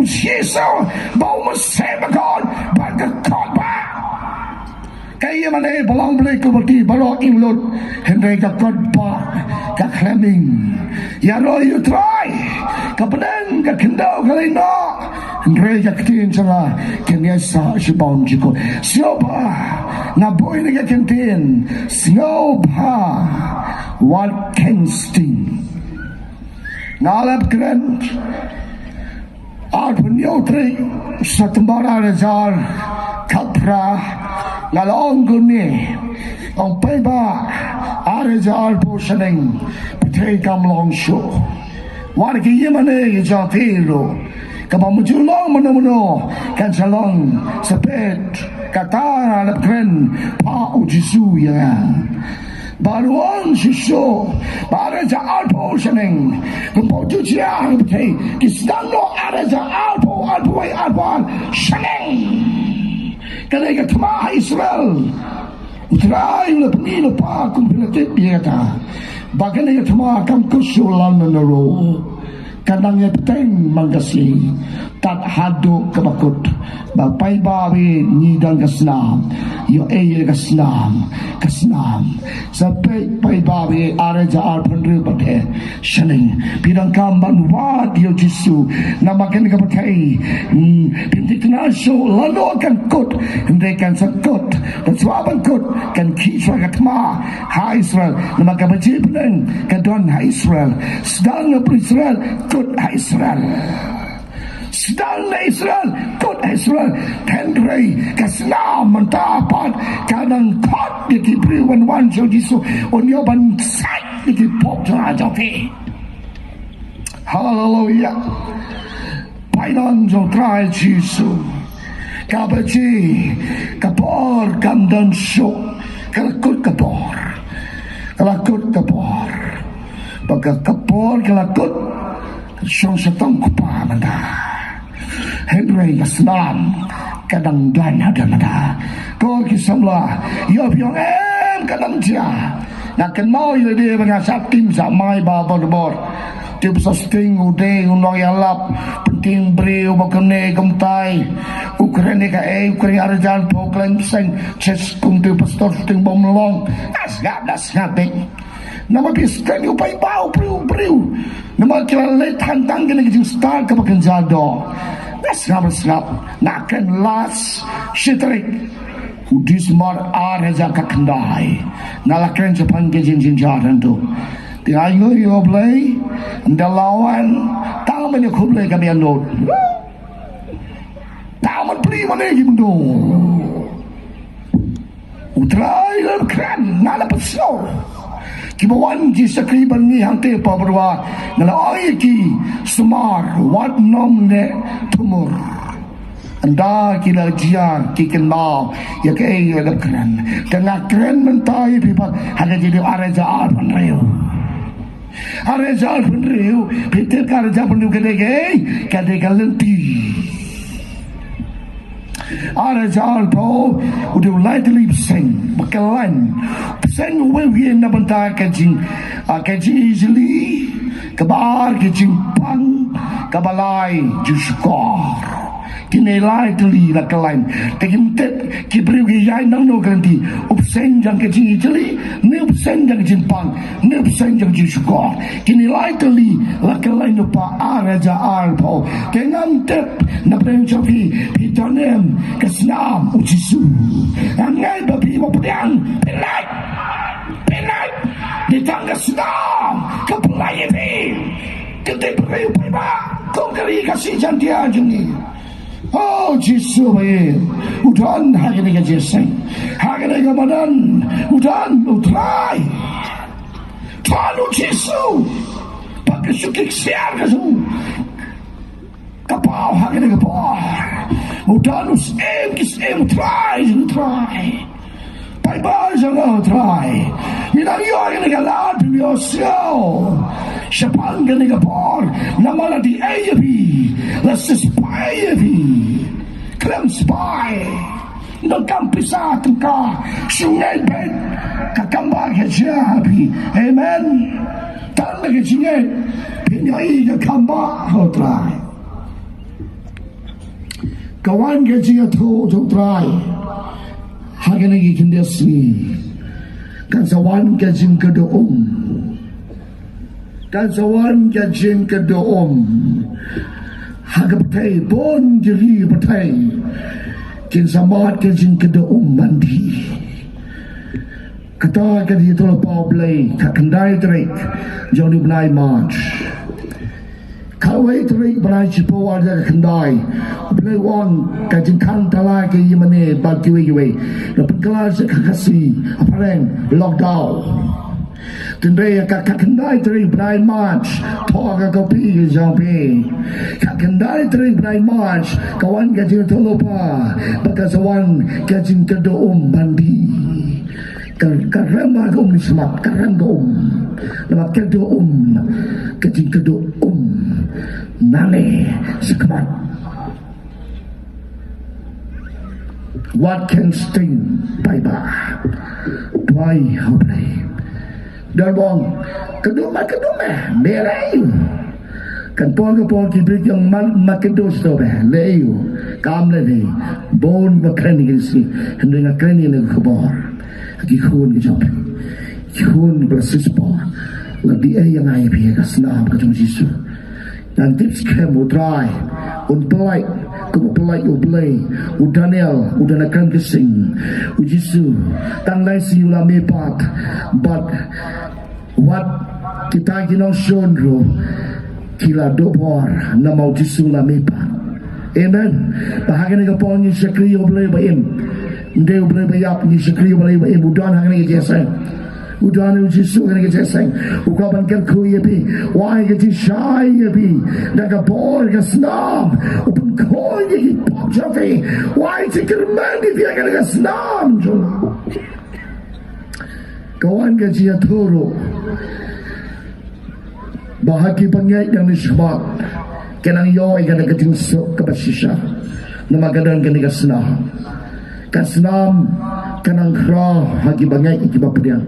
接受，把我们谁不看，把个看吧。Kaya mana balang beli kubati baru inlut Henry kakot ba kakleming ya roy you try kapadan kakendau kali no Henry kakin sala kenyasa sibang jiko siapa naboy ni kakentin siapa what can sting nalap keren Arpun yotri satembara rezar kapra ngalong guni ang paiba arezal po saneng patay kamlong syo wala ki yemane jatiro kapamujulong mano kan salong sepet kata alap kren pa ujisu ya baruan sisyo arezal po saneng kumpoju siya patay kisdano arezal po alpuan saneng Kadang kata Israel, utrai le pemilo pa kumpulatif biata. Bagan yang kata kam kusulan menero. Kadang yang peteng mangkasi tat hadu kebakut. Bapai bawi nidang kesenam, yo kesenam. Sampai pai bawi areja arpandru bate shaning. Bidang kamban wad yo jisu namakan kepakai. Pintik naso lalu akan kut, mereka sekut dan suapan kut kan kisah katma ha Israel namakan bajib neng kadon ha Israel sedang Israel kut ha Israel. Sedang Israel, kut Israel, Henry kesenam mentapat kadang kot di kibriwan wan so jisu onyoban sat di kipop raja pe. Hallelujah. Paidan so try jisu. Kabaji, kapor kamdan so, kalakut kapor, baka kapor kalakut, song setong kupa manda. Henry kesenam kadang dan ada mada ko kisamla yo pyong kadang dia nak kenal dia mengasap tim samai baba bor dia sosting ude unong yalap penting breu makane gemtai Ukraine ka Ukraine arjan poklen seng ches kum tu pastor ting bom long das ngating nama piskan upai bau breu nama kira let hantang kena kijing star ka pakan jado Snap, nakan las shitrik. Udis mar areza kakandai. Nalakan Japan kejin jinjaran tu. Tiayu yo play, ndalawan, taman yo kublay kami anod. Taman beli mana gimdo. Utrai lan kran, nalapat slow. Kibawan ki sakriban ni hante pabarwa nalaay ki sumar wat nom ne tumur anda kila jia ki kenal ya ke lekran tengah keren mentai pipat hanya jadi areza penreu pitir karja penreu kade galenti Arajal po udah lightly sing bakalan sing wewe na banta kajing easily kabar kajing pang kabalai juskor kini lightly lakalan tegimtet kibriu yai nang no ganti upsen jang kajing easily ne upsen jang kajing pang ne upsen jang juskor kini lightly lakalan no pa arajal po tengantep na penjopi pitanem kesenam ujisu angai babi mau pedang penat ditangga senam kepelai ini kita beriu paiba kau kali kasih jantia jengi oh jisu bayi udan hari ini jeseng hari ini kemadan udan utrai terlalu jisu pakai sukik siar kasu kapau hari ini kapau Udanus kis try. Bye jangan try. Minang yo ni galad yo sio. Siapang ni kapor nama la di AV. Let's spy AV. Klem spy. Nang kampisa tengka sungai ben kakamba kejabi. Amen. Tan lagi jingai. Pinyai ke kamba ho try. kawan gaji atau try hagen lagi kendes ni kan sawan gaji kedoom kan sawan gaji kedoom haga betai bon jeri betai kin samat gaji kedoom mandi kata gaji tu lepas belai tak kendai terik jauh di benai march kawai terik benai cipu ada kendai belai wang gaji kan talai ke yemane bagi we lepas kelas kasi apa yang lockdown tendai kakak kendai terik benai march toga kopi ke jampi kakak kendai terik benai march kawan gaji tu lupa bekas wan gaji kedoom mandi karena gom ni semak karena gom lepas kedoom gaji kedoom nane sekemat what can sting bye bye bye hoblay dan bong kedua berai kan pon kibrit yang makedos to be leio kamle ni bon makan ni si hendak kan ni khabar ki khun ki job khun bersis po lagi yang ai bi ka snam ka jong jisu dan tips kamu try pelai ublay Daniel udah nak kesing ujisu tanlai siula mepat but what kita ginong shonro kila dobor na mau jisu la mepat amen bahagian ni kapon ni sekri ublay baim ndai ublay bayap ni sekri ublay baim udan hang ni jesa udan ujisu kan ke jeseng ukaban kan ku yepi why get shy yepi daga bor ga snam upun ko ye pop chafe why tikir mandi dia ga snam jo kawan ga jia toro bahagi pangai yang nisbat kenang yo ga ga tinso ka basisha nama gadang ga snam kanang kra hagi bangai ikiba pediang